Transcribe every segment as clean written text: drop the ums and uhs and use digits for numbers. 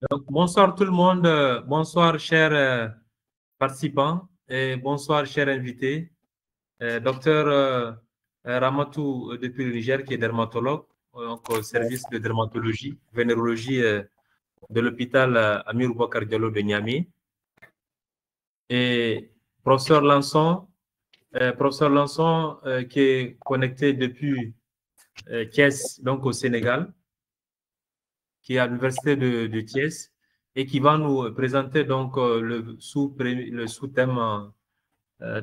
Donc, bonsoir tout le monde, bonsoir chers participants et bonsoir chers invités. Docteur Ramatou depuis le Niger qui est dermatologue, donc au service de dermatologie, vénérologie de l'hôpital Amir Boubacar Diallo de Niamey. Et professeur Lançon qui est connecté depuis Thiès, donc au Sénégal, qui est à l'université de Thiès et qui va nous présenter donc le sous-thème,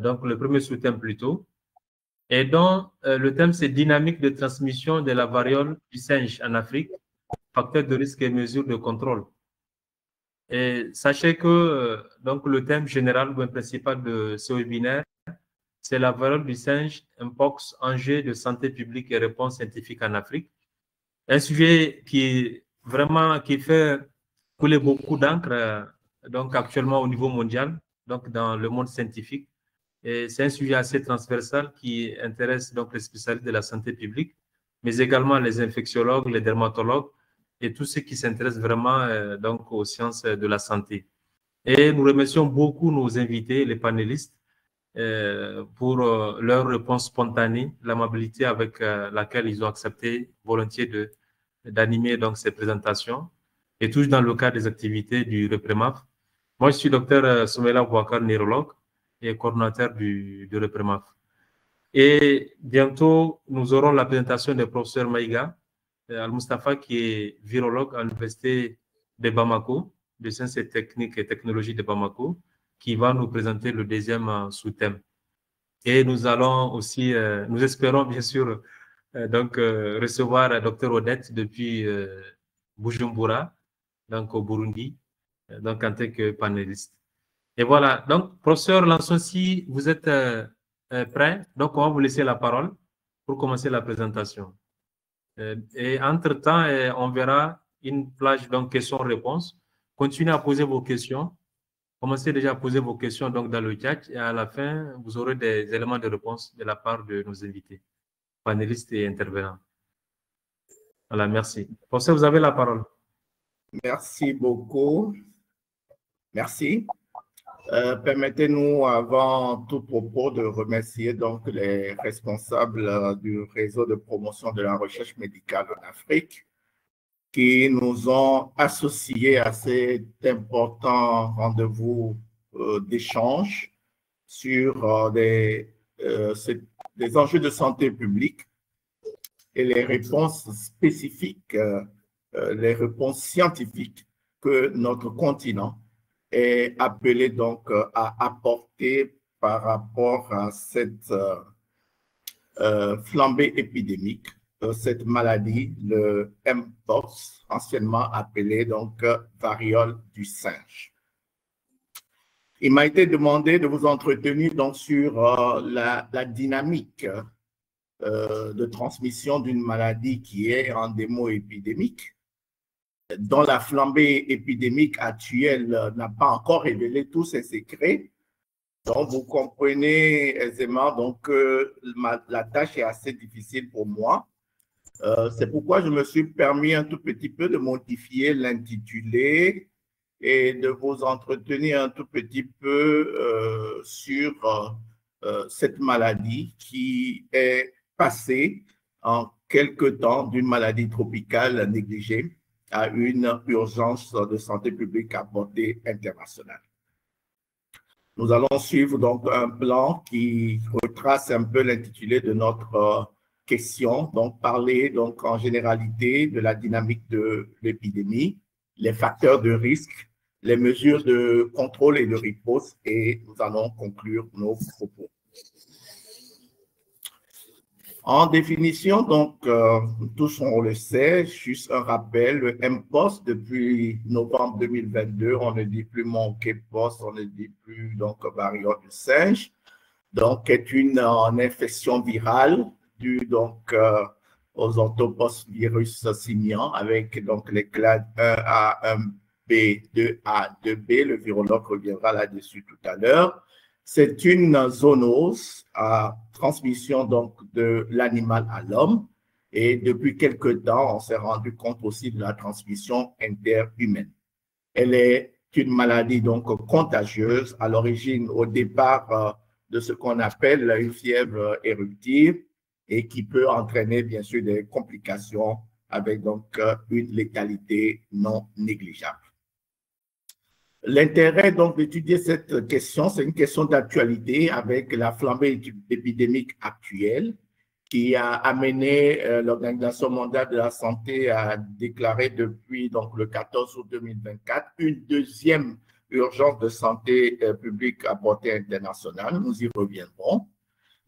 donc le premier sous-thème plutôt, et dont le thème c'est dynamique de transmission de la variole du singe en Afrique, facteurs de risque et mesures de contrôle. Et sachez que donc le thème général ou principal de ce webinaire, c'est la variole du singe, mpox, enjeux de santé publique et réponses scientifiques en Afrique. Un sujet qui vraiment qui fait couler beaucoup d'encre donc actuellement au niveau mondial, donc dans le monde scientifique. Et c'est un sujet assez transversal qui intéresse donc les spécialistes de la santé publique, mais également les infectiologues, les dermatologues et tous ceux qui s'intéressent vraiment donc aux sciences de la santé. Et nous remercions beaucoup nos invités, les panélistes, pour leur réponse spontanée, l'amabilité avec laquelle ils ont accepté volontiers d'animer donc ces présentations, et toujours dans le cadre des activités du REPREMAF. Moi, je suis docteur Soumela Bouakar, neurologue et coordonnateur du REPREMAF. Et bientôt, nous aurons la présentation du professeur Maïga Al-Mustafa, qui est virologue à l'université de Bamako, de sciences et techniques et technologies de Bamako, qui va nous présenter le deuxième sous-thème. Et nous allons aussi, nous espérons bien sûr, recevoir Dr Odette depuis Bujumbura, donc au Burundi, donc en tant que panéliste. Et voilà, donc professeur Lançon, si vous êtes prêt, donc on va vous laisser la parole pour commencer la présentation. Et entre-temps, on verra une plage donc questions-réponses. Continuez à poser vos questions. Commencez déjà à poser vos questions donc, dans le chat et à la fin, vous aurez des éléments de réponse de la part de nos invités, panélistes et intervenants. Voilà, merci. Professeur, vous avez la parole. Merci beaucoup. Merci. Permettez-nous, avant tout propos, de remercier donc les responsables du réseau de promotion de la recherche médicale en Afrique qui nous ont associés à cet important rendez-vous d'échange sur des enjeux de santé publique et les réponses spécifiques, les réponses scientifiques que notre continent est appelé donc à apporter par rapport à cette flambée épidémique, cette maladie, le mpox, anciennement appelé donc variole du singe. Il m'a été demandé de vous entretenir donc sur la dynamique de transmission d'une maladie qui est endémo-épidémique, dont la flambée épidémique actuelle n'a pas encore révélé tous ses secrets. Donc, vous comprenez aisément donc, que la tâche est assez difficile pour moi. C'est pourquoi je me suis permis un tout petit peu de modifier l'intitulé et de vous entretenir un tout petit peu sur cette maladie qui est passée en quelque temps d'une maladie tropicale négligée à une urgence de santé publique à portée internationale. Nous allons suivre donc un plan qui retrace un peu l'intitulé de notre question, donc parler donc en généralité de la dynamique de l'épidémie, les facteurs de risque, les mesures de contrôle et de riposte, et nous allons conclure nos propos. En définition, donc, tous on le sait, juste un rappel, le mpox, depuis novembre 2022, on ne dit plus monkeypox, on ne dit plus donc variole du singe, donc est une infection virale due donc aux orthopoxvirus simiens avec donc les clades 1A, 1B, 2A, 2B, le virologue reviendra là-dessus tout à l'heure. C'est une zoonose à transmission donc de l'animal à l'homme et depuis quelque temps, on s'est rendu compte aussi de la transmission interhumaine. Elle est une maladie donc contagieuse, à l'origine, au départ, de ce qu'on appelle une fièvre éruptive et qui peut entraîner bien sûr des complications avec donc une létalité non négligeable. L'intérêt donc d'étudier cette question, c'est une question d'actualité avec la flambée épidémique actuelle qui a amené l'Organisation mondiale de la santé à déclarer depuis donc, le 14 août 2024 une deuxième urgence de santé publique à portée internationale. Nous y reviendrons.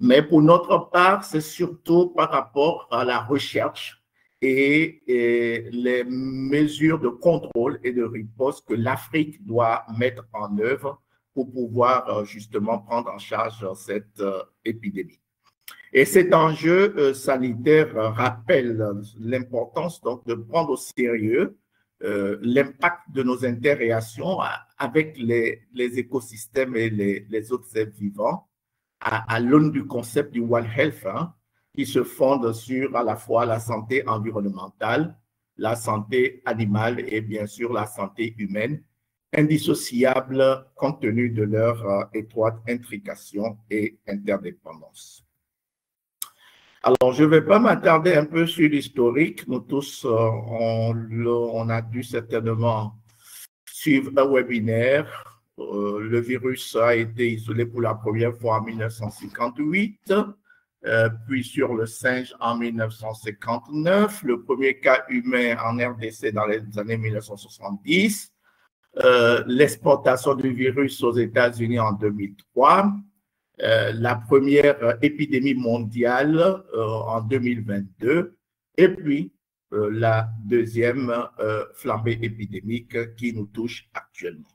Mais pour notre part, c'est surtout par rapport à la recherche et les mesures de contrôle et de riposte que l'Afrique doit mettre en œuvre pour pouvoir justement prendre en charge cette épidémie. Et cet enjeu sanitaire rappelle l'importance donc de prendre au sérieux l'impact de nos interréactions avec les écosystèmes et les autres êtres vivants à l'aune du concept du One Health, qui se fonde sur à la fois la santé environnementale, la santé animale et bien sûr la santé humaine, indissociables compte tenu de leur étroite intrication et interdépendance. Alors, je ne vais pas m'attarder un peu sur l'historique. Nous tous, on a dû certainement suivre un webinaire. Le virus a été isolé pour la première fois en 1958, puis sur le singe en 1959, le premier cas humain en RDC dans les années 1970, l'exportation du virus aux États-Unis en 2003, la première épidémie mondiale en 2022 et puis la deuxième flambée épidémique qui nous touche actuellement.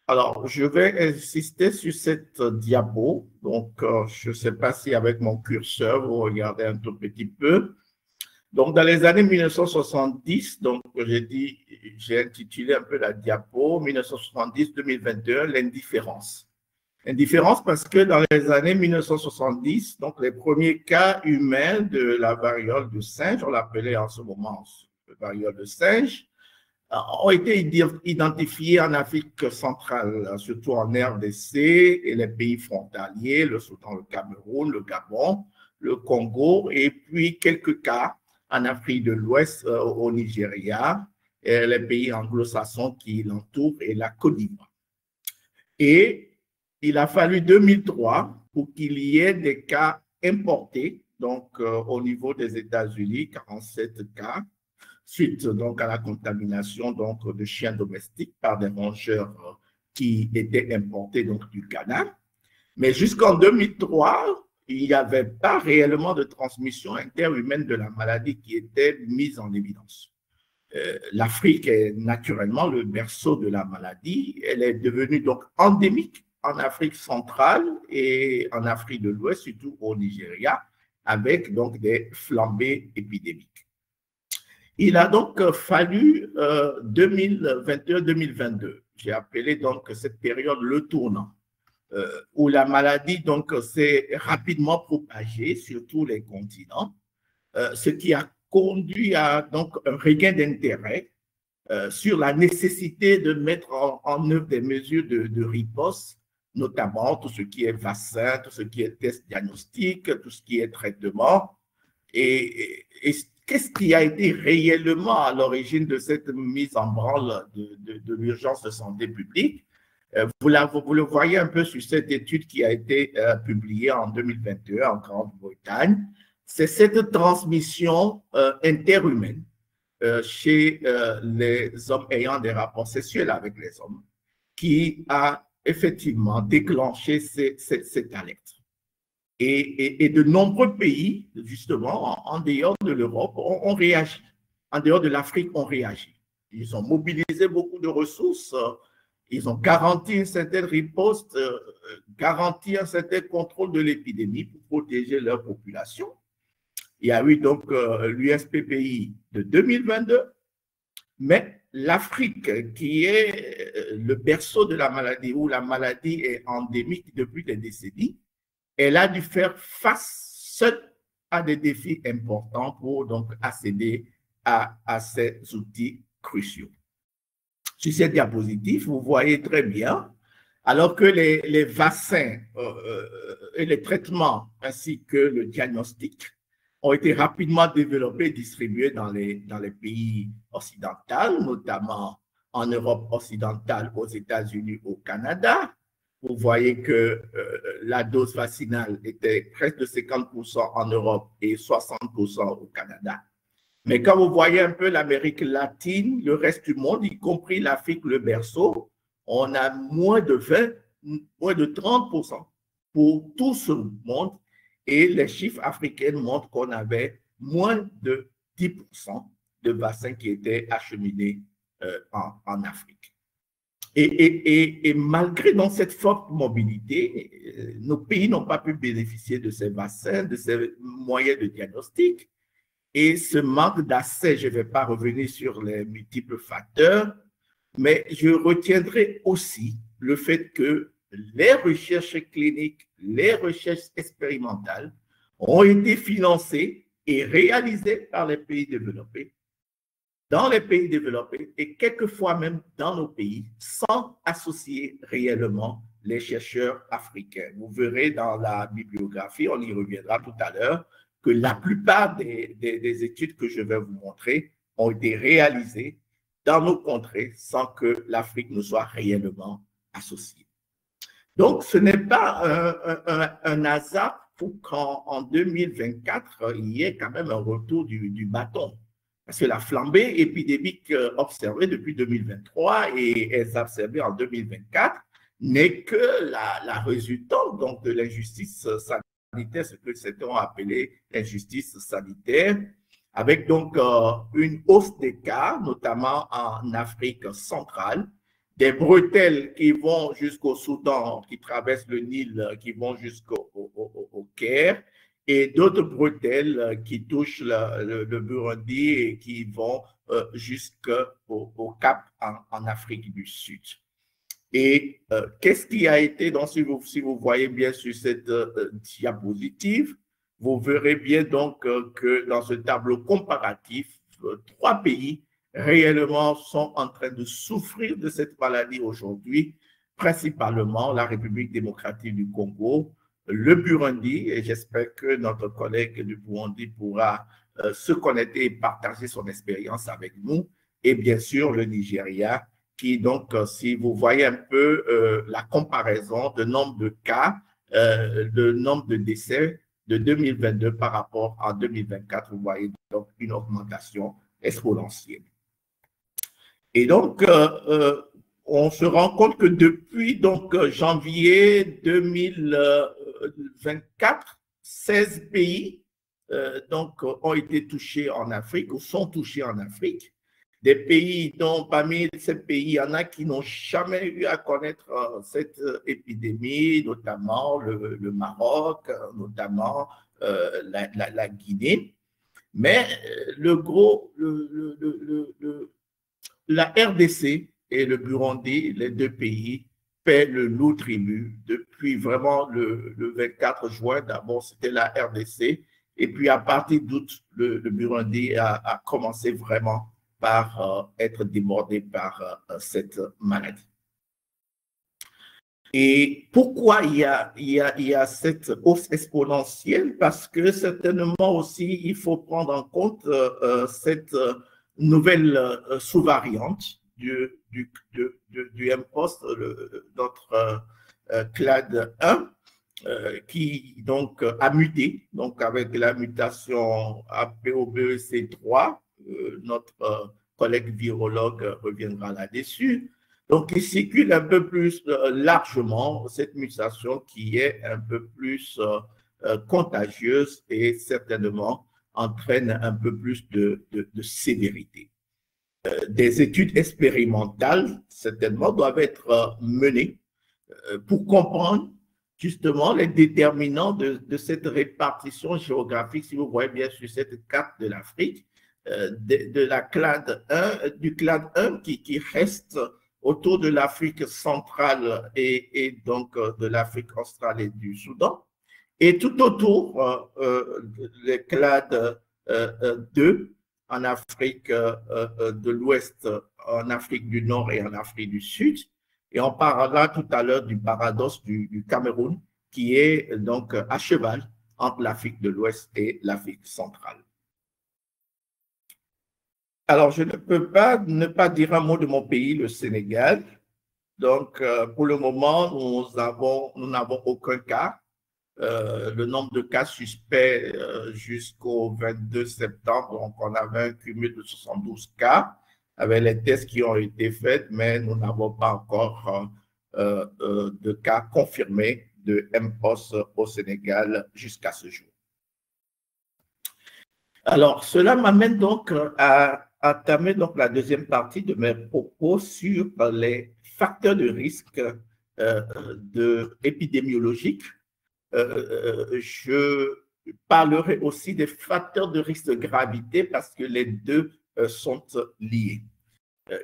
Alors, je vais insister sur cette diapo. Donc, je ne sais pas si avec mon curseur, vous regardez un tout petit peu. Donc, dans les années 1970, donc j'ai intitulé un peu la diapo 1970-2021, l'indifférence. Indifférence parce que dans les années 1970, donc les premiers cas humains de la variole du singe, on l'appelait en ce moment variole de singe, ont été identifiés en Afrique centrale, surtout en RDC et les pays frontaliers, le Soudan, le Cameroun, le Gabon, le Congo, et puis quelques cas en Afrique de l'Ouest, au Nigeria, et les pays anglo-saxons qui l'entourent et la Côte d'Ivoire. Et il a fallu 2003 pour qu'il y ait des cas importés, donc au niveau des États-Unis, 47 cas, suite donc à la contamination donc, de chiens domestiques par des rongeurs qui étaient importés donc, du Ghana. Mais jusqu'en 2003, il n'y avait pas réellement de transmission interhumaine de la maladie qui était mise en évidence. L'Afrique est naturellement le berceau de la maladie. Elle est devenue donc endémique en Afrique centrale et en Afrique de l'Ouest, surtout au Nigeria, avec donc des flambées épidémiques. Il a donc fallu 2021-2022, j'ai appelé donc cette période le tournant, où la maladie donc s'est rapidement propagée sur tous les continents, ce qui a conduit à donc un regain d'intérêt sur la nécessité de mettre en œuvre des mesures de riposte, notamment tout ce qui est vaccin, tout ce qui est test diagnostic, tout ce qui est traitement. Et qu'est-ce qui a été réellement à l'origine de cette mise en branle de l'urgence de santé publique? Vous le voyez un peu sur cette étude qui a été publiée en 2021 en Grande-Bretagne. C'est cette transmission interhumaine chez les hommes ayant des rapports sexuels avec les hommes qui a effectivement déclenché cette alerte. Et de nombreux pays, justement, en dehors de l'Europe, ont réagi. En dehors de l'Afrique, ont réagi. Ils ont mobilisé beaucoup de ressources, ils ont garanti une certaine riposte, garanti un certain contrôle de l'épidémie pour protéger leur population. Il y a eu donc l'USPPI de 2022, mais l'Afrique, qui est le berceau de la maladie, où la maladie est endémique depuis des décennies, elle a dû faire face seule à des défis importants pour donc accéder à ces outils cruciaux. Sur cette diapositive, vous voyez très bien, alors que les vaccins et les traitements ainsi que le diagnostic ont été rapidement développés et distribués dans les pays occidentaux, notamment en Europe occidentale, aux États-Unis, au Canada. Vous voyez que la dose vaccinale était presque de 50% en Europe et 60% au Canada. Mais quand vous voyez un peu l'Amérique latine, le reste du monde, y compris l'Afrique, le berceau, on a moins de 20, moins de 30% pour tout ce monde. Et les chiffres africains montrent qu'on avait moins de 10% de vaccins qui étaient acheminés en Afrique. Et malgré donc cette forte mobilité, nos pays n'ont pas pu bénéficier de ces vaccins, de ces moyens de diagnostic. Et ce manque d'accès, je ne vais pas revenir sur les multiples facteurs, mais je retiendrai aussi le fait que les recherches cliniques, les recherches expérimentales ont été financées et réalisées par les pays développés, dans les pays développés et quelquefois même dans nos pays, sans associer réellement les chercheurs africains. Vous verrez dans la bibliographie, on y reviendra tout à l'heure, que la plupart des études que je vais vous montrer ont été réalisées dans nos contrées sans que l'Afrique ne soit réellement associée. Donc, ce n'est pas un hasard pour qu'en 2024, il y ait quand même un retour du bâton. Parce que la flambée épidémique observée depuis 2023 et exacerbée en 2024 n'est que la résultante donc, de l'injustice sanitaire, ce que certains ont appelé l'injustice sanitaire, avec donc une hausse des cas, notamment en Afrique centrale, des bretelles qui vont jusqu'au Soudan, qui traversent le Nil, qui vont jusqu'au Caire, et d'autres bretelles qui touchent le Burundi et qui vont jusqu'au Cap en Afrique du Sud. Et qu'est-ce qui a été, donc, si vous voyez bien sur cette diapositive, vous verrez bien donc que dans ce tableau comparatif, 3 pays réellement sont en train de souffrir de cette maladie aujourd'hui, principalement la République démocratique du Congo, le Burundi, et j'espère que notre collègue du Burundi pourra se connecter et partager son expérience avec nous, et bien sûr le Nigeria, qui donc, si vous voyez un peu la comparaison de nombre de cas, de nombre de décès de 2022 par rapport à 2024, vous voyez donc une augmentation exponentielle. Et donc, on se rend compte que depuis donc, janvier 2024, 16 pays donc, ont été touchés en Afrique ou sont touchés en Afrique. Des pays dont parmi ces pays, il y en a qui n'ont jamais eu à connaître cette épidémie, notamment le Maroc, notamment la Guinée. Mais la RDC et le Burundi, les 2 pays, paient le lourd tribut depuis vraiment le 24 juin. D'abord, c'était la RDC. Et puis, à partir d'août, le Burundi a commencé vraiment par être débordé par cette maladie. Et pourquoi il y a cette hausse exponentielle? Parce que certainement aussi, il faut prendre en compte cette nouvelle sous-variante du mpox, notre clade 1, qui donc a muté, donc avec la mutation APOBEC3, notre collègue virologue reviendra là-dessus. Donc, il circule un peu plus largement cette mutation qui est un peu plus contagieuse et certainement entraîne un peu plus de sévérité. Des études expérimentales, certainement, doivent être menées pour comprendre justement les déterminants de cette répartition géographique, si vous voyez bien sur cette carte de l'Afrique, de la clade 1, du clade 1 qui reste autour de l'Afrique centrale et donc de l'Afrique australe et du Soudan, et tout autour les clades 2 en Afrique de l'Ouest, en Afrique du Nord et en Afrique du Sud. Et on parlera tout à l'heure du paradoxe du Cameroun, qui est donc à cheval entre l'Afrique de l'Ouest et l'Afrique centrale. Alors, je ne peux pas ne pas dire un mot de mon pays, le Sénégal. Donc, pour le moment, nous n'avons aucun cas. Le nombre de cas suspects jusqu'au 22 septembre, donc on avait un cumul de 72 cas avec les tests qui ont été faits, mais nous n'avons pas encore de cas confirmés de MPOS au Sénégal jusqu'à ce jour. Alors, cela m'amène donc à entamer donc la deuxième partie de mes propos sur les facteurs de risque épidémiologiques. Je parlerai aussi des facteurs de risque de gravité parce que les deux sont liés.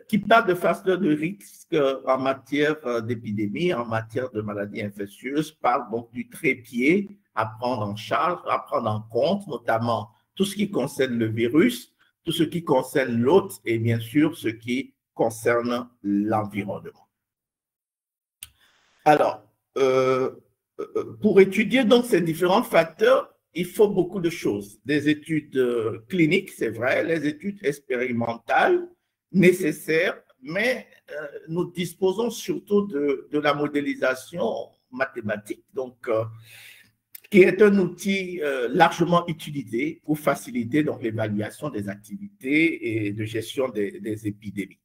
Qui parle de facteurs de risque en matière d'épidémie, en matière de maladies infectieuses, parle donc du trépied à prendre en charge, à prendre en compte, notamment tout ce qui concerne le virus, tout ce qui concerne l'hôte et bien sûr ce qui concerne l'environnement. Alors, pour étudier donc ces différents facteurs, il faut beaucoup de choses. Des études cliniques, c'est vrai, les études expérimentales nécessaires, mais nous disposons surtout de la modélisation mathématique, donc qui est un outil largement utilisé pour faciliter donc l'évaluation des activités et de gestion des épidémies.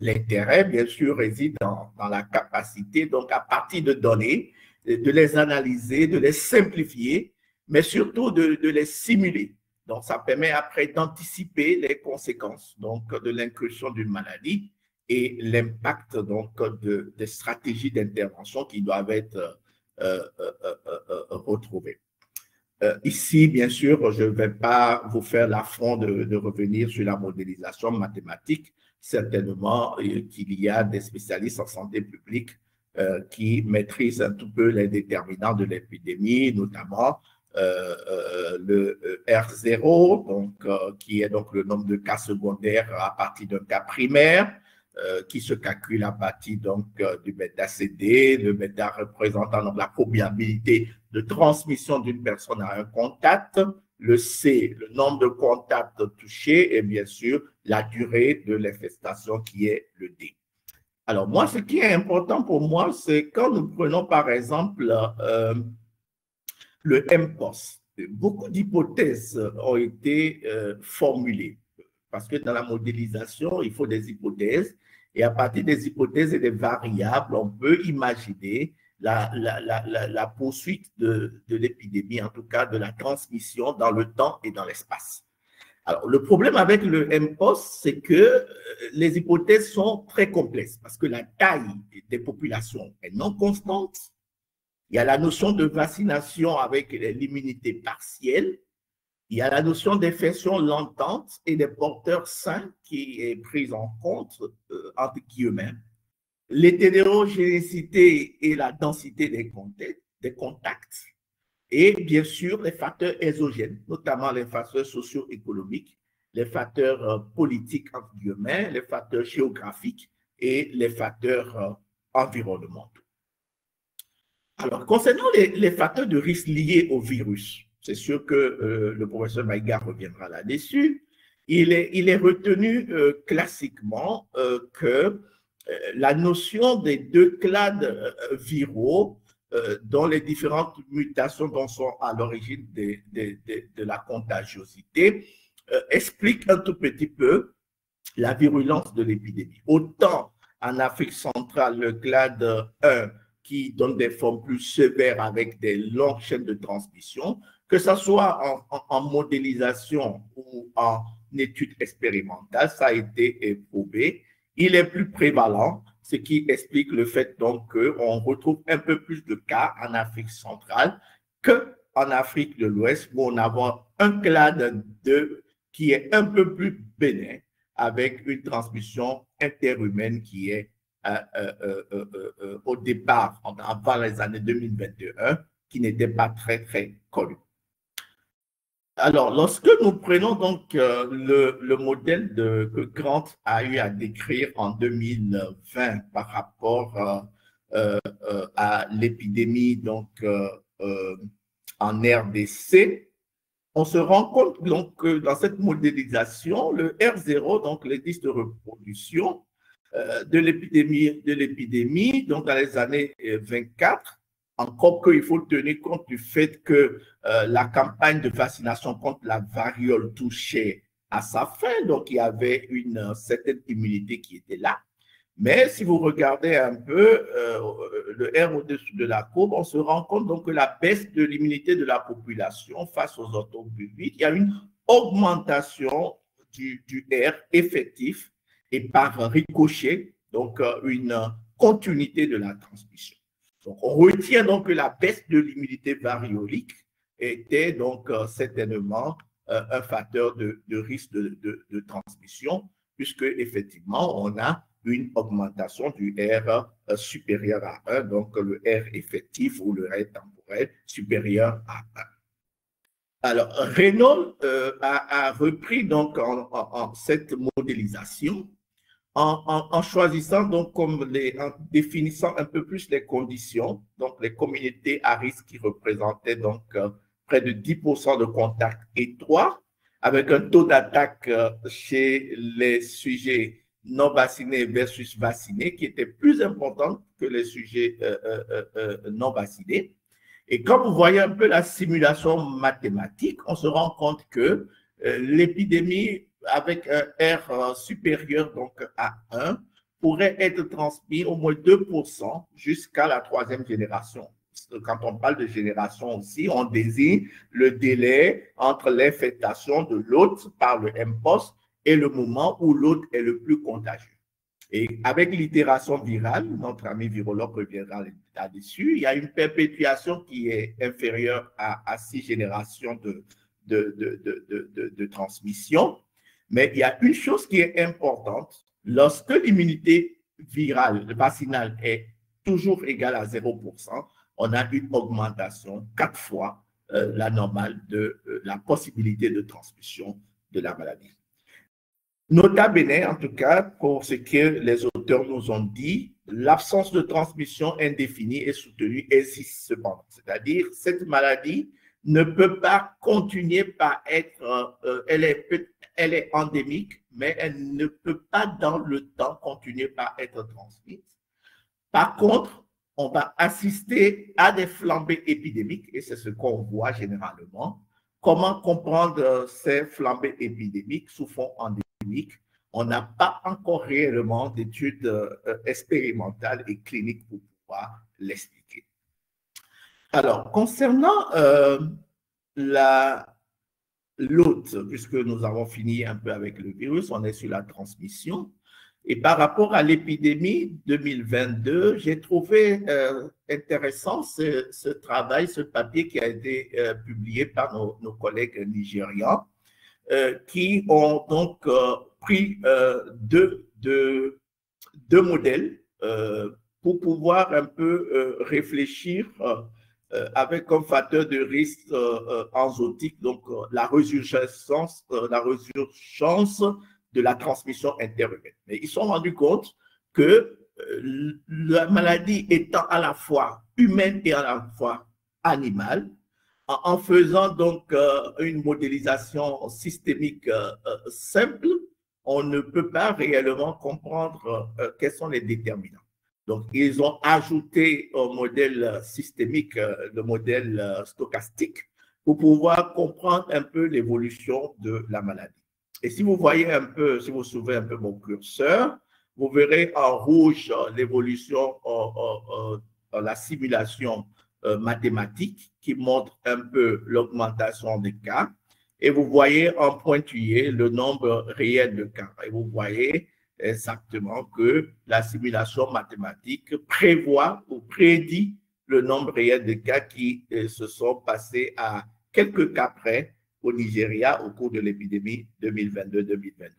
L'intérêt, bien sûr, réside dans la capacité, donc à partir de données, de les analyser, de les simplifier, mais surtout de les simuler. Donc, ça permet après d'anticiper les conséquences donc, de l'incursion d'une maladie et l'impact donc des stratégies d'intervention qui doivent être retrouvées. Ici, bien sûr, je ne vais pas vous faire l'affront de revenir sur la modélisation mathématique. Certainement qu'il y a des spécialistes en santé publique qui maîtrisent un tout peu les déterminants de l'épidémie, notamment le R0, donc, qui est donc le nombre de cas secondaires à partir d'un cas primaire, qui se calcule à partir donc, du bêta-CD, le bêta représentant donc, la probabilité de transmission d'une personne à un contact, le C, le nombre de contacts touchés, et bien sûr, la durée de l'infestation qui est le D. Alors, moi, ce qui est important pour moi, c'est quand nous prenons, par exemple, le MPOS. Beaucoup d'hypothèses ont été formulées, parce que dans la modélisation, il faut des hypothèses, et à partir des hypothèses et des variables, on peut imaginer la poursuite de l'épidémie, en tout cas de la transmission dans le temps et dans l'espace. Alors, le problème avec le MPOS, c'est que les hypothèses sont très complexes parce que la taille des populations est non constante. Il y a la notion de vaccination avec l'immunité partielle. Il y a la notion d'infection lentante et des porteurs sains qui est prise en compte entre guillemets. L'hétérogénéité et la densité des contacts, et bien sûr les facteurs exogènes, notamment les facteurs socio-économiques, les facteurs politiques, entre guillemets, les facteurs géographiques et les facteurs environnementaux. Alors, concernant les facteurs de risque liés au virus, c'est sûr que le professeur Maïga reviendra là-dessus, il est retenu classiquement que la notion des deux clades viraux dont les différentes mutations dont sont à l'origine de la contagiosité explique un tout petit peu la virulence de l'épidémie. Autant en Afrique centrale, le clade 1 qui donne des formes plus sévères avec des longues chaînes de transmission, que ce soit en modélisation ou en études expérimentales, ça a été éprouvé. Il est plus prévalent, ce qui explique le fait donc qu'on retrouve un peu plus de cas en Afrique centrale qu'en Afrique de l'Ouest, où on a un clade 2 qui est un peu plus bénin, avec une transmission interhumaine qui est au départ, avant les années 2021, qui n'était pas très connue. Alors, lorsque nous prenons donc le modèle que Grant a eu à décrire en 2020 par rapport à l'épidémie donc en RDC, on se rend compte donc que dans cette modélisation, le R0, donc l'indice de reproduction de l'épidémie, donc dans les années 24, encore qu'il faut tenir compte du fait que la campagne de vaccination contre la variole touchait à sa fin, donc il y avait une certaine immunité qui était là. Mais si vous regardez un peu le R au-dessus de la courbe, on se rend compte donc que la baisse de l'immunité de la population face aux autobubites, il y a une augmentation du R effectif et par ricochet, donc une continuité de la transmission. Donc, on retient donc que la baisse de l'immunité variolique était donc certainement un facteur de risque de transmission, puisque effectivement, on a une augmentation du R supérieur à 1, donc le R effectif ou le R temporel supérieur à 1. Alors, Renault a repris donc cette modélisation en choisissant donc en définissant un peu plus les conditions, donc les communautés à risque qui représentaient donc près de 10% de contacts étroits, avec un taux d'attaque chez les sujets non vaccinés versus vaccinés qui était plus important que les sujets non vaccinés. Et quand vous voyez un peu la simulation mathématique, on se rend compte que l'épidémie avec un R supérieur donc à 1 pourrait être transmis au moins 2% jusqu'à la 3e génération. Quand on parle de génération aussi, on désigne le délai entre l'infectation de l'hôte par le mPOX et le moment où l'hôte est le plus contagieux. Et avec l'itération virale, notre ami virologue reviendra là-dessus, il y a une perpétuation qui est inférieure à 6 générations de transmission. Mais il y a une chose qui est importante, lorsque l'immunité virale, vaccinale est toujours égale à 0%, on a une augmentation 4 fois la normale de la possibilité de transmission de la maladie. Nota bene, en tout cas, pour ce que les auteurs nous ont dit, l'absence de transmission indéfinie et soutenue existe cependant. C'est-à-dire, cette maladie ne peut pas continuer par être, elle est endémique, mais elle ne peut pas dans le temps continuer par être transmise. Par contre, on va assister à des flambées épidémiques, et c'est ce qu'on voit généralement. Comment comprendre ces flambées épidémiques sous fond endémique? On n'a pas encore réellement d'études expérimentales et cliniques pour pouvoir l'expliquer. Alors, concernant l'hôte, puisque nous avons fini un peu avec le virus, on est sur la transmission. Et par rapport à l'épidémie 2022, j'ai trouvé intéressant ce travail, ce papier qui a été publié par nos collègues nigérians, qui ont donc pris deux modèles pour pouvoir un peu réfléchir avec comme facteur de risque enzotique, donc la résurgence de la transmission interhumaine. Mais ils se sont rendus compte que la maladie étant à la fois humaine et à la fois animale, en faisant donc une modélisation systémique simple, on ne peut pas réellement comprendre quels sont les déterminants. Donc, ils ont ajouté au modèle systémique le modèle stochastique pour pouvoir comprendre un peu l'évolution de la maladie. Et si vous voyez un peu, si vous suivez un peu mon curseur, vous verrez en rouge l'évolution, la simulation mathématique qui montre un peu l'augmentation des cas. Et vous voyez en pointillé le nombre réel de cas. Et vous voyez exactement que la simulation mathématique prévoit ou prédit le nombre réel de cas qui se sont passés à quelques cas près au Nigeria au cours de l'épidémie 2022-2023.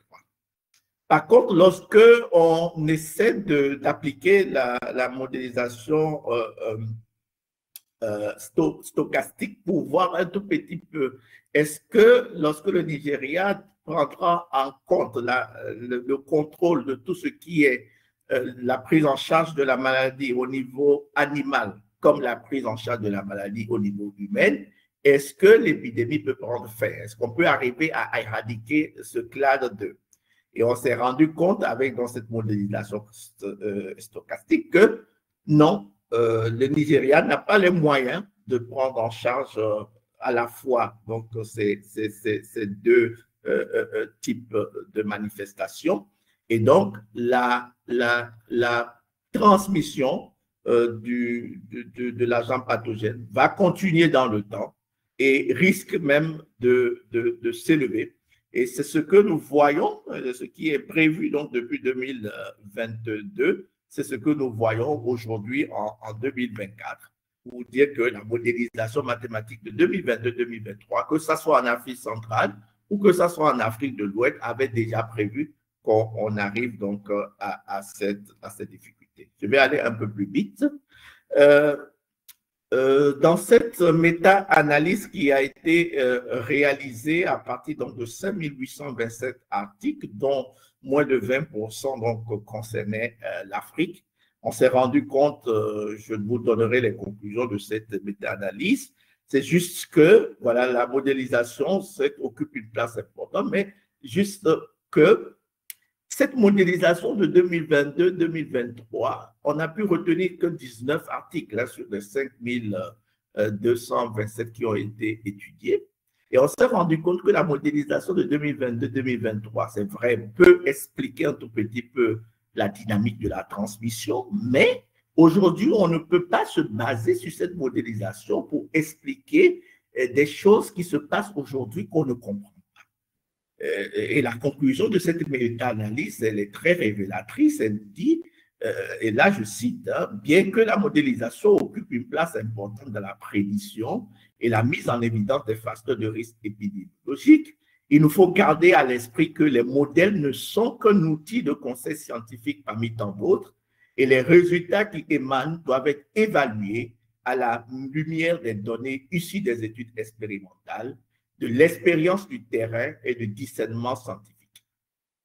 Par contre, lorsque on essaie d'appliquer la modélisation stochastique pour voir un tout petit peu, est-ce que lorsque le Nigeria prendra en compte le contrôle de tout ce qui est la prise en charge de la maladie au niveau animal, comme la prise en charge de la maladie au niveau humain, est-ce que l'épidémie peut prendre fin? Est-ce qu'on peut arriver à éradiquer ce clade 2? Et on s'est rendu compte avec dans cette modélisation stochastique que non, le Nigeria n'a pas les moyens de prendre en charge à la fois donc, ces deux types de manifestations. Et donc, la transmission de l'agent pathogène va continuer dans le temps et risque même de s'élever. Et c'est ce que nous voyons, ce qui est prévu donc depuis 2022, c'est ce que nous voyons aujourd'hui en 2024, pour dire que la modélisation mathématique de 2022-2023, que ce soit en Afrique centrale ou que ce soit en Afrique de l'Ouest, avait déjà prévu qu'on arrive donc à cette difficulté. Je vais aller un peu plus vite. Dans cette méta-analyse qui a été réalisée à partir donc, de 5827 articles, dont moins de 20% donc, concernaient l'Afrique, on s'est rendu compte, je vous donnerai les conclusions de cette méta-analyse, c'est juste que voilà, la modélisation occupe une place importante, mais juste que cette modélisation de 2022-2023, on n'a pu retenir que 19 articles hein, sur les 5227 qui ont été étudiés. Et on s'est rendu compte que la modélisation de 2022-2023, c'est vrai, peut expliquer un tout petit peu la dynamique de la transmission, mais aujourd'hui, on ne peut pas se baser sur cette modélisation pour expliquer des choses qui se passent aujourd'hui qu'on ne comprend pas. Et la conclusion de cette méta-analyse, elle est très révélatrice. Elle dit, et là je cite, hein, bien que la modélisation occupe une place importante dans la prédiction et la mise en évidence des facteurs de risque épidémiologique, il nous faut garder à l'esprit que les modèles ne sont qu'un outil de conseil scientifique parmi tant d'autres et les résultats qui émanent doivent être évalués à la lumière des données issues des études expérimentales, de l'expérience du terrain et du discernement scientifique.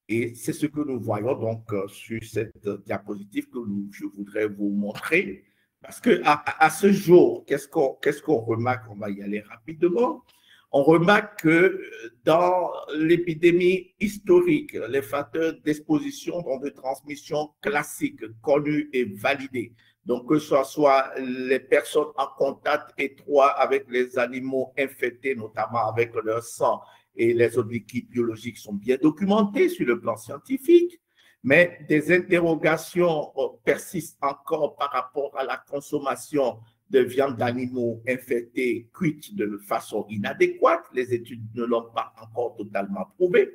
Et c'est ce que nous voyons donc sur cette diapositive que je voudrais vous montrer. Parce qu'à ce jour, qu'est-ce qu'on remarque? On va y aller rapidement. On remarque que dans l'épidémie historique, les facteurs d'exposition donc de transmission classiques, connus et validés, donc que ce soit les personnes en contact étroit avec les animaux infectés, notamment avec leur sang, et les autres liquides biologiques sont bien documentés sur le plan scientifique, mais des interrogations persistent encore par rapport à la consommation de viande d'animaux infectés cuite de façon inadéquate. Les études ne l'ont pas encore totalement prouvé.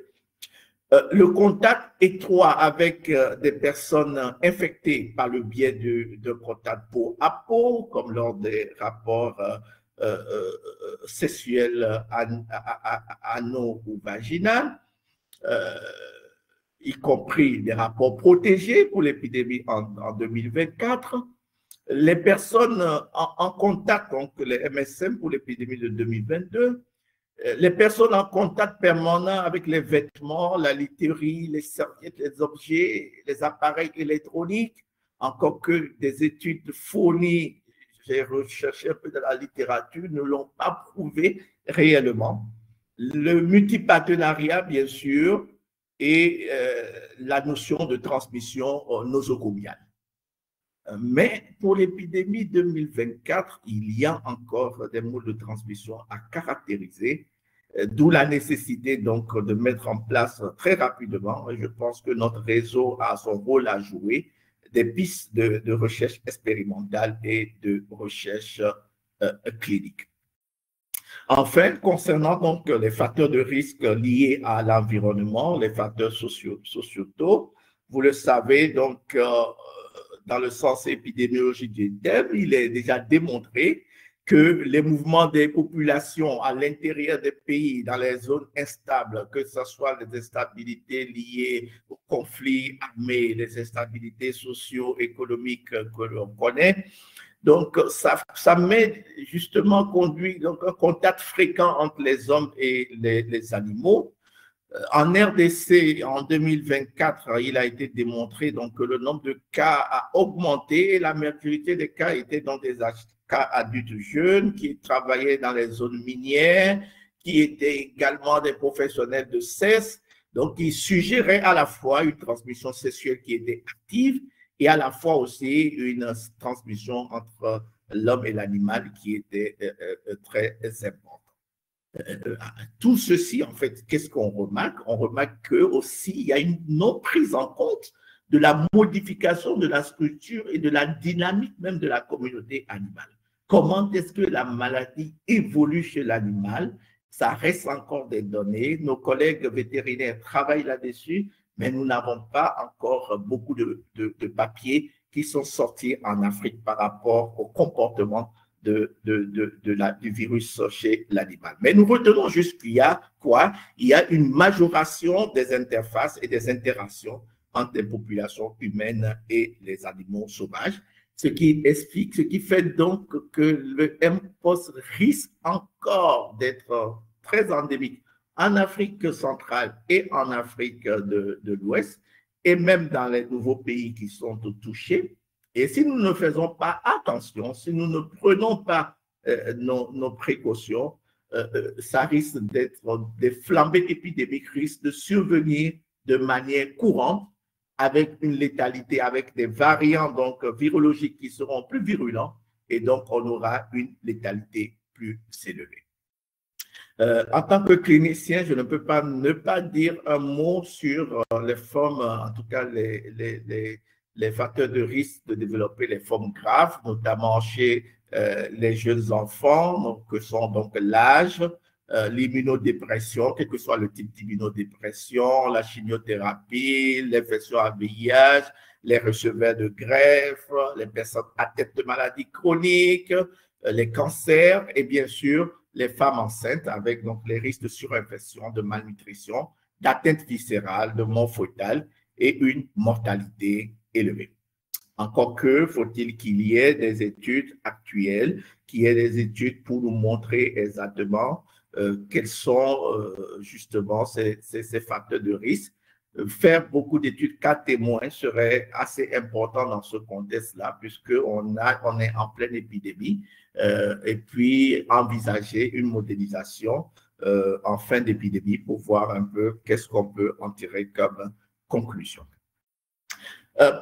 Le contact étroit avec des personnes infectées par le biais de contact peau à peau, comme lors des rapports sexuels anaux ou vaginaux, y compris des rapports protégés pour l'épidémie en 2024. Les personnes en contact, donc les MSM pour l'épidémie de 2022, les personnes en contact permanent avec les vêtements, la literie, les serviettes, les objets, les appareils électroniques, encore que des études fournies, j'ai recherché un peu dans la littérature, ne l'ont pas prouvé réellement. Le multipartenariat, bien sûr, et la notion de transmission nosocomiale. Mais pour l'épidémie 2024, il y a encore des modes de transmission à caractériser, d'où la nécessité donc de mettre en place très rapidement, et je pense que notre réseau a son rôle à jouer, des pistes de recherche expérimentale et de recherche clinique. Enfin, concernant donc les facteurs de risque liés à l'environnement, les facteurs sociétaux, vous le savez, donc, dans le sens épidémiologique du terme, il est déjà démontré que les mouvements des populations à l'intérieur des pays, dans les zones instables, que ce soit les instabilités liées aux conflits armés, les instabilités socio-économiques que l'on connaît, Donc, ça met justement conduit donc, un contact fréquent entre les hommes et les animaux. En RDC, en 2024, il a été démontré donc, que le nombre de cas a augmenté et la majorité des cas étaient dans des cas adultes jeunes qui travaillaient dans les zones minières, qui étaient également des professionnels de sexe, donc qui suggéraient à la fois une transmission sexuelle qui était active et à la fois aussi une transmission entre l'homme et l'animal qui était très importante. Tout ceci, en fait, qu'est-ce qu'on remarque? On remarque que aussi il y a une non prise en compte de la modification de la structure et de la dynamique même de la communauté animale. Comment est-ce que la maladie évolue chez l'animal? Ça reste encore des données. Nos collègues vétérinaires travaillent là-dessus, mais nous n'avons pas encore beaucoup de papiers qui sont sortis en Afrique par rapport au comportement du virus chez l'animal. Mais nous retenons juste qu'il y a quoi? Il y a une majoration des interfaces et des interactions entre les populations humaines et les animaux sauvages, ce qui explique, ce qui fait donc que le mpox risque encore d'être très endémique en Afrique centrale et en Afrique de l'Ouest, et même dans les nouveaux pays qui sont touchés. Et si nous ne faisons pas attention, si nous ne prenons pas nos précautions, ça risque d'être, des flambées épidémiques risquent de survenir de manière courante avec une létalité, avec des variants donc, virologiques qui seront plus virulents et donc on aura une létalité plus élevée. En tant que clinicien, je ne peux pas ne pas dire un mot sur les formes, en tout cas les facteurs de risque de développer les formes graves, notamment chez les jeunes enfants, donc, que sont donc l'âge, l'immunodépression, quel que soit le type d'immunodépression, la chimiothérapie, l'infection à VIH, les receveurs de greffe, les personnes atteintes de maladies chroniques, les cancers et bien sûr les femmes enceintes avec donc les risques de surinfection, de malnutrition, d'atteinte viscérale, de mort fœtale et une mortalité élevée. Encore que faut-il qu'il y ait des études actuelles, qu'il y ait des études pour nous montrer exactement quels sont justement ces facteurs de risque. Faire beaucoup d'études cas témoins serait assez important dans ce contexte-là, puisqu'on est en pleine épidémie, et puis envisager une modélisation en fin d'épidémie pour voir un peu qu'est-ce qu'on peut en tirer comme conclusion.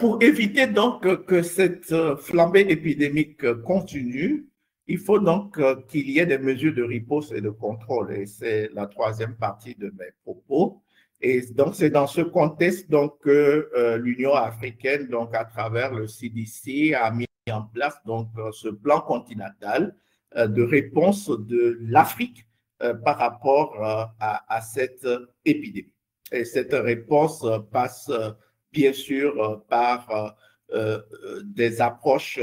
Pour éviter donc que cette flambée épidémique continue, il faut donc qu'il y ait des mesures de riposte et de contrôle, et c'est la troisième partie de mes propos. Et donc, c'est dans ce contexte donc, que l'Union africaine, donc, à travers le CDC, a mis en place donc, ce plan continental de réponse de l'Afrique par rapport à cette épidémie. Et cette réponse passe bien sûr par des approches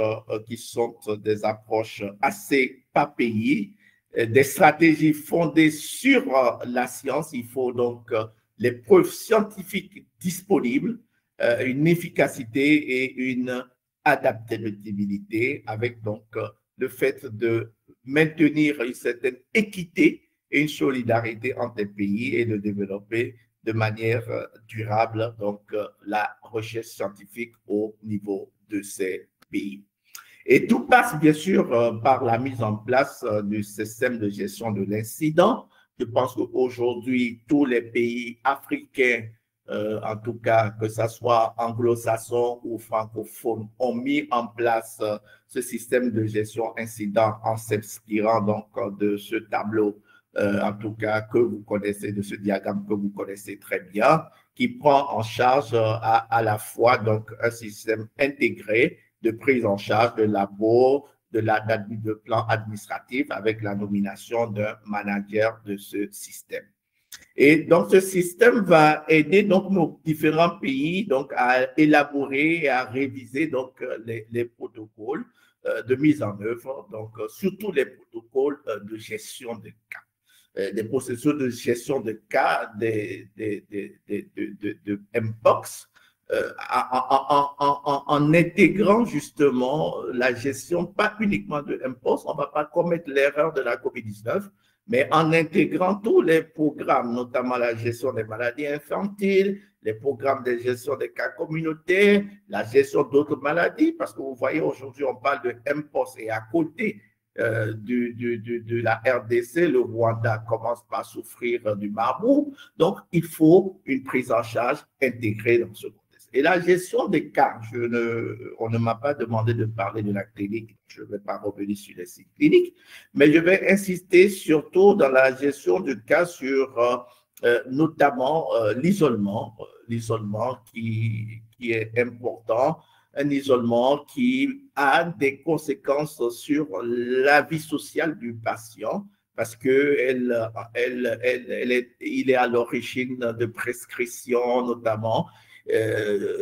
qui sont des approches assez pas payées, des stratégies fondées sur la science. Il faut donc les preuves scientifiques disponibles, une efficacité et une adaptabilité avec donc le fait de maintenir une certaine équité et une solidarité entre les pays et de développer de manière durable donc la recherche scientifique au niveau de ces pays. Et tout passe bien sûr par la mise en place du système de gestion de l'incident. Je pense qu'aujourd'hui, tous les pays africains, en tout cas que ce soit anglo-saxons ou francophones, ont mis en place ce système de gestion incident en s'inspirant donc de ce tableau, en tout cas que vous connaissez, de ce diagramme que vous connaissez très bien, qui prend en charge à la fois donc un système intégré de prise en charge de labo, de plan administratif avec la nomination d'un manager de ce système. Et donc, ce système va aider donc nos différents pays donc à élaborer et à réviser donc les protocoles de mise en œuvre, donc surtout les protocoles de gestion de cas, des processus de gestion de cas de mpox. en intégrant justement la gestion, pas uniquement de mPOS, on ne va pas commettre l'erreur de la COVID-19, mais en intégrant tous les programmes, notamment la gestion des maladies infantiles, les programmes de gestion des cas communautaires, la gestion d'autres maladies, parce que vous voyez, aujourd'hui, on parle de mPOS et à côté de la RDC, le Rwanda commence par souffrir du marbourg. Donc, il faut une prise en charge intégrée dans ce contexte. Et la gestion des cas, on ne m'a pas demandé de parler de la clinique, je ne vais pas revenir sur les sites cliniques, mais je vais insister surtout dans la gestion du cas sur notamment l'isolement qui est important, un isolement qui a des conséquences sur la vie sociale du patient parce qu'il est à l'origine de prescriptions, notamment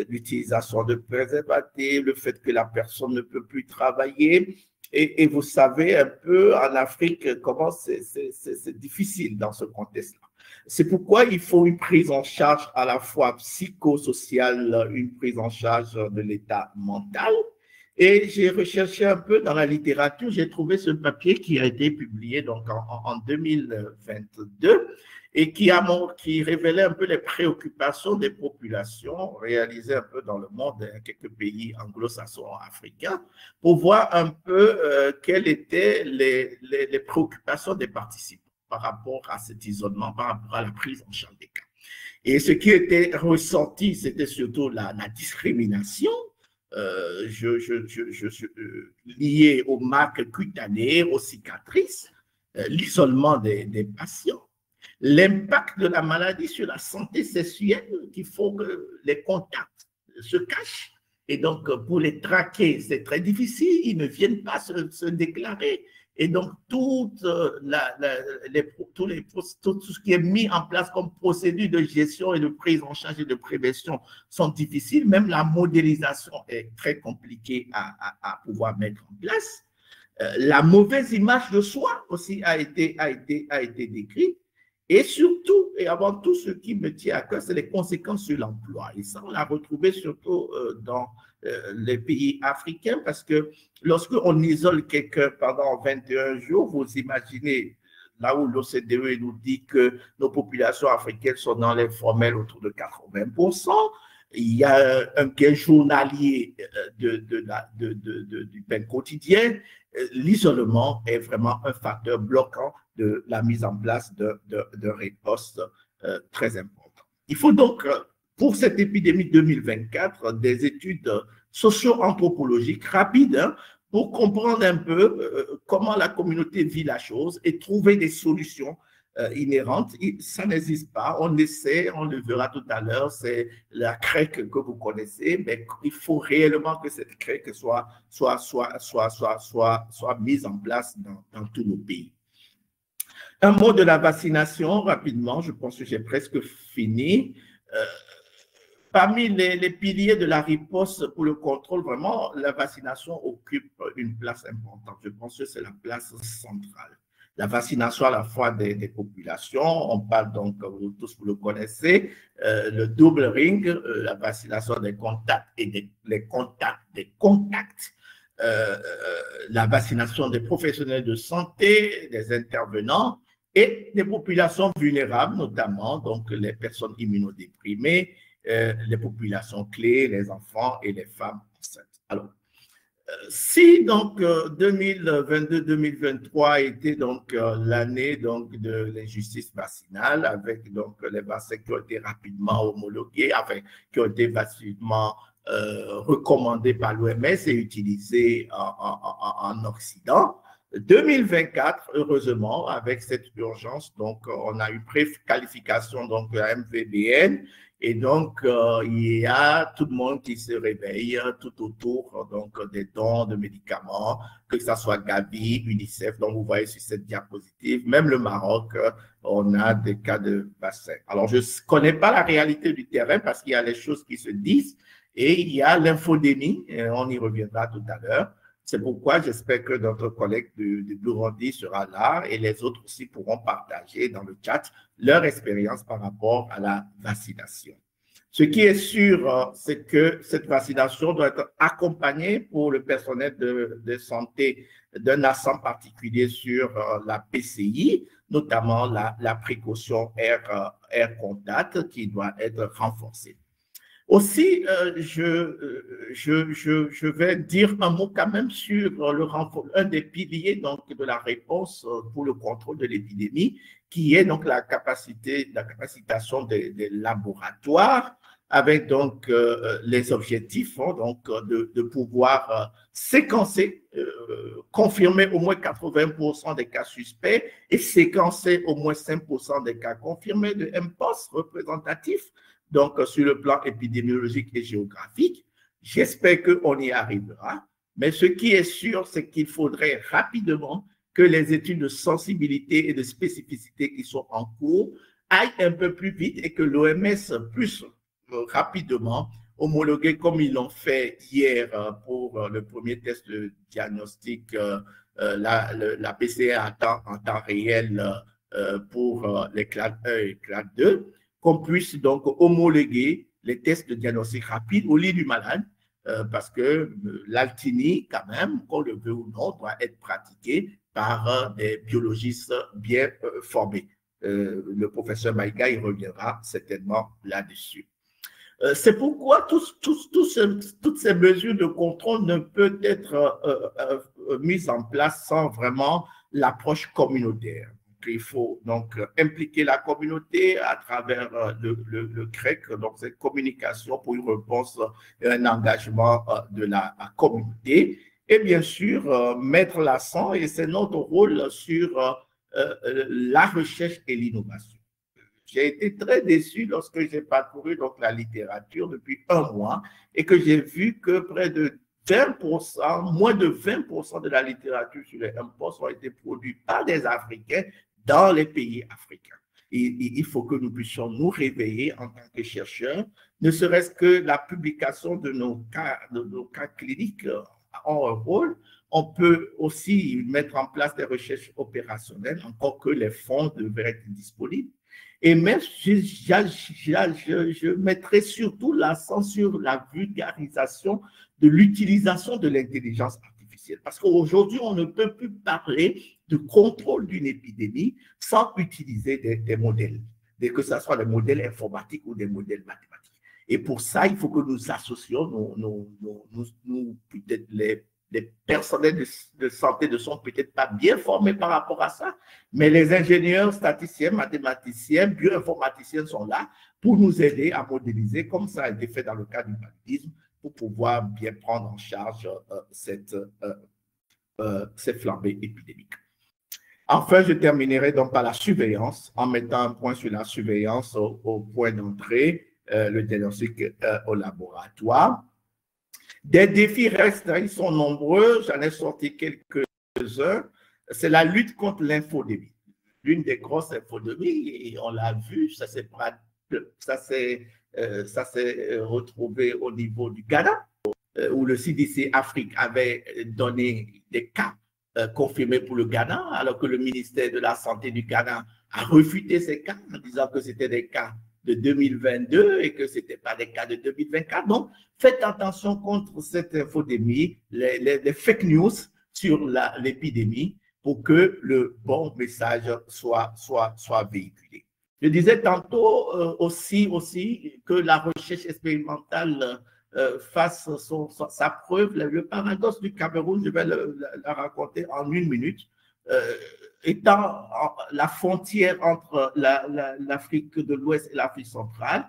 l'utilisation de préservatifs, le fait que la personne ne peut plus travailler. Et vous savez un peu en Afrique comment c'est difficile dans ce contexte-là. C'est pourquoi il faut une prise en charge à la fois psychosociale, une prise en charge de l'état mental. Et j'ai recherché un peu dans la littérature, j'ai trouvé ce papier qui a été publié donc en 2022 et qui révélait un peu les préoccupations des populations réalisées un peu dans le monde, quelques pays anglo-saxons africains, pour voir un peu quelles étaient les préoccupations des participants par rapport à cet isolement, par rapport à la prise en charge des cas. Et ce qui était ressenti, c'était surtout la discrimination liée aux marques cutanées, aux cicatrices, l'isolement des patients, l'impact de la maladie sur la santé sexuelle, qu'il faut que les contacts se cachent. Et donc, pour les traquer, c'est très difficile, ils ne viennent pas se déclarer. Et donc, tout ce qui est mis en place comme procédure de gestion et de prise en charge et de prévention sont difficiles. Même la modélisation est très compliquée à pouvoir mettre en place. La mauvaise image de soi aussi a été décrite. Et surtout, et avant tout, ce qui me tient à cœur, c'est les conséquences sur l'emploi. Et ça, on l'a retrouvé surtout dans les pays africains, parce que lorsqu'on isole quelqu'un pendant 21 jours, vous imaginez, là où l'OCDE nous dit que nos populations africaines sont dans l'informel autour de 80%, il y a un gain journalier du pain quotidien. L'isolement est vraiment un facteur bloquant de la mise en place de réponses très importantes. Il faut donc, pour cette épidémie 2024, des études socio-anthropologiques rapides pour comprendre un peu comment la communauté vit la chose et trouver des solutions inhérentes. Ça n'existe pas. On essaie, on le verra tout à l'heure, c'est la CREC que vous connaissez, mais il faut réellement que cette CREC soit mise en place dans tous nos pays. Un mot de la vaccination, rapidement, je pense que j'ai presque fini. Parmi les piliers de la riposte pour le contrôle, vraiment, la vaccination occupe une place importante. Je pense que c'est la place centrale. La vaccination à la fois des populations, on parle donc, vous tous vous le connaissez, le double ring, la vaccination des contacts et les contacts des contacts, la vaccination des professionnels de santé, des intervenants et des populations vulnérables, notamment donc les personnes immunodéprimées, les populations clés, les enfants et les femmes enceintes. Alors, si donc 2022-2023 a été donc l'année donc de l'injustice vaccinale, avec donc les vaccins qui ont été rapidement homologués, enfin qui ont été facilement recommandés par l'OMS et utilisés en Occident, 2024, heureusement, avec cette urgence, donc on a eu préqualification donc à MVBN. Et donc, il y a tout le monde qui se réveille tout autour donc, des dons de médicaments, que ce soit Gavi, UNICEF, donc vous voyez sur cette diapositive, même le Maroc, on a des cas de vaccins. Alors, je ne connais pas la réalité du terrain parce qu'il y a les choses qui se disent et il y a l'infodémie, on y reviendra tout à l'heure. C'est pourquoi j'espère que notre collègue de Burundi sera là et les autres aussi pourront partager dans le chat leur expérience par rapport à la vaccination. Ce qui est sûr, c'est que cette vaccination doit être accompagnée pour le personnel de santé d'un accent particulier sur la PCI, notamment la précaution air contact qui doit être renforcée. Aussi, je vais dire un mot quand même sur un des piliers donc, de la réponse pour le contrôle de l'épidémie, qui est donc la capacitation des laboratoires, avec donc les objectifs donc, de pouvoir séquencer, confirmer au moins 80% des cas suspects et séquencer au moins 5% des cas confirmés de MPOS représentatifs, donc sur le plan épidémiologique et géographique. J'espère qu'on y arrivera, mais ce qui est sûr, c'est qu'il faudrait rapidement que les études de sensibilité et de spécificité qui sont en cours aillent un peu plus vite et que l'OMS puisse rapidement homologuer, comme ils l'ont fait hier pour le premier test de diagnostic, la PCR en temps réel pour les clades 1 et clade 2, qu'on puisse donc homologuer les tests de diagnostic rapide au lit du malade, parce que l'altini, quand même, qu'on le veut ou non, doit être pratiqué par des biologistes bien formés. Le professeur Maïga, il reviendra certainement là-dessus. C'est pourquoi toutes ces mesures de contrôle ne peuvent être mises en place sans vraiment l'approche communautaire. Il faut donc impliquer la communauté à travers le CREC, donc cette communication pour une réponse et un engagement de la communauté. Et bien sûr, mettre l'accent, et c'est notre rôle, sur la recherche et l'innovation. J'ai été très déçu lorsque j'ai parcouru donc, la littérature depuis un mois et que j'ai vu que près de 20%, moins de 20% de la littérature sur les MPOS ont été produits par des Africains dans les pays africains. Il faut que nous puissions nous réveiller en tant que chercheurs, ne serait-ce que la publication de nos cas cliniques ont un rôle. On peut aussi mettre en place des recherches opérationnelles, encore que les fonds devraient être disponibles. Et même, je mettrai surtout l'accent sur la vulgarisation de l'utilisation de l'intelligence artificielle. Parce qu'aujourd'hui, on ne peut plus parler de contrôle d'une épidémie sans utiliser des modèles, que ce soit des modèles informatiques ou des modèles mathématiques. Et pour ça, il faut que nous associons peut-être les personnels de santé ne sont peut-être pas bien formés par rapport à ça, mais les ingénieurs, statisticiens, mathématiciens, bioinformaticiens sont là pour nous aider à modéliser, comme ça a été fait dans le cas du paludisme, pour pouvoir bien prendre en charge ces flambées épidémiques. Enfin, je terminerai donc par la surveillance, en mettant un point sur la surveillance au point d'entrée, le diagnostic au laboratoire. Des défis restent, ils sont nombreux, j'en ai sorti quelques-uns. C'est la lutte contre l'infodémie. L'une des grosses infodémies, et on l'a vu, ça s'est retrouvé au niveau du Ghana, où le CDC Afrique avait donné des cas confirmés pour le Ghana, alors que le ministère de la Santé du Ghana a refuté ces cas en disant que c'était des cas de 2022 et que ce n'était pas des cas de 2024. Donc, faites attention contre cette infodémie, les fake news sur l'épidémie pour que le bon message soit véhiculé. Je disais tantôt aussi que la recherche expérimentale fasse sa preuve. Le paradoxe du Cameroun, je vais la raconter en une minute. Étant la frontière entre l'Afrique de l'Ouest et l'Afrique centrale,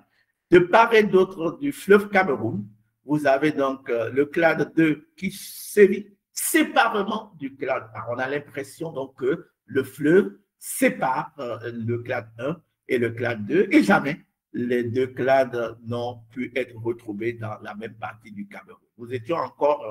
de part et d'autre du fleuve Cameroun, vous avez donc le clade 2 qui sévit séparément du clade 1. On a l'impression donc que le fleuve sépare le clade 1 et le clade 2, et jamais les deux clades n'ont pu être retrouvés dans la même partie du Cameroun. Nous étions encore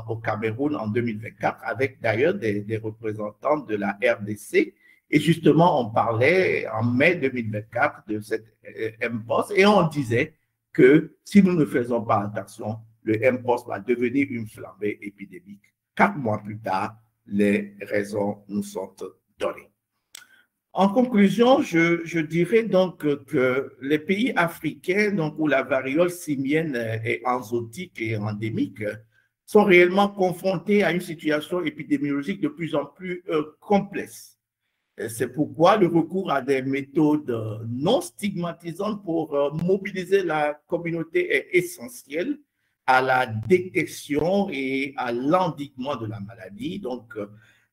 au Cameroun en 2024, avec d'ailleurs des représentants de la RDC. Et justement, on parlait en mai 2024 de cette MPOS et on disait que si nous ne faisons pas attention, le MPOS va devenir une flambée épidémique. 4 mois plus tard, les raisons nous sont données. En conclusion, je dirais donc que les pays africains donc, où la variole simienne est enzootique et endémique sont réellement confrontés à une situation épidémiologique de plus en plus complexe. C'est pourquoi le recours à des méthodes non stigmatisantes pour mobiliser la communauté est essentiel à la détection et à l'endiguement de la maladie. Donc,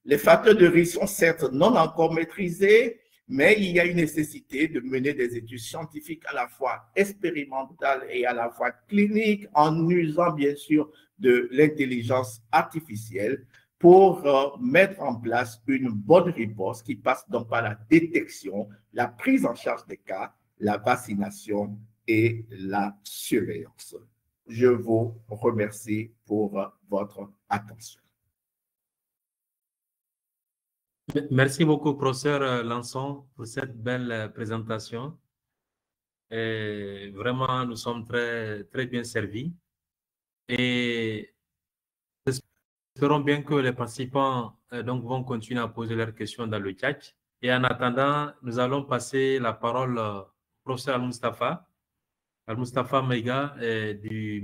les facteurs de risque sont certes non encore maîtrisés, mais il y a une nécessité de mener des études scientifiques à la fois expérimentales et à la fois cliniques en usant bien sûr de l'intelligence artificielle pour mettre en place une bonne réponse qui passe donc par la détection, la prise en charge des cas, la vaccination et la surveillance. Je vous remercie pour votre attention. Merci beaucoup, professeur Lançon, pour cette belle présentation. Et vraiment, nous sommes très, très bien servis. Et espérons bien que les participants donc, vont continuer à poser leurs questions dans le chat. Et en attendant, nous allons passer la parole au professeur Al-Mustafa Maïga du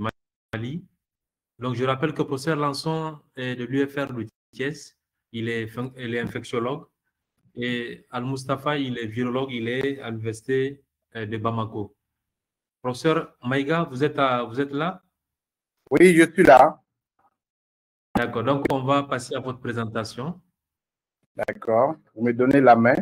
Mali. Donc, je rappelle que le professeur Lançon est de l'UFR de Thiès. Il est infectiologue. Et Al-Mustafa, il est virologue. Il est à l'université de Bamako. Professeur Maïga, vous êtes là? Oui, je suis là. D'accord. Donc, on va passer à votre présentation. D'accord. Vous me donnez la main.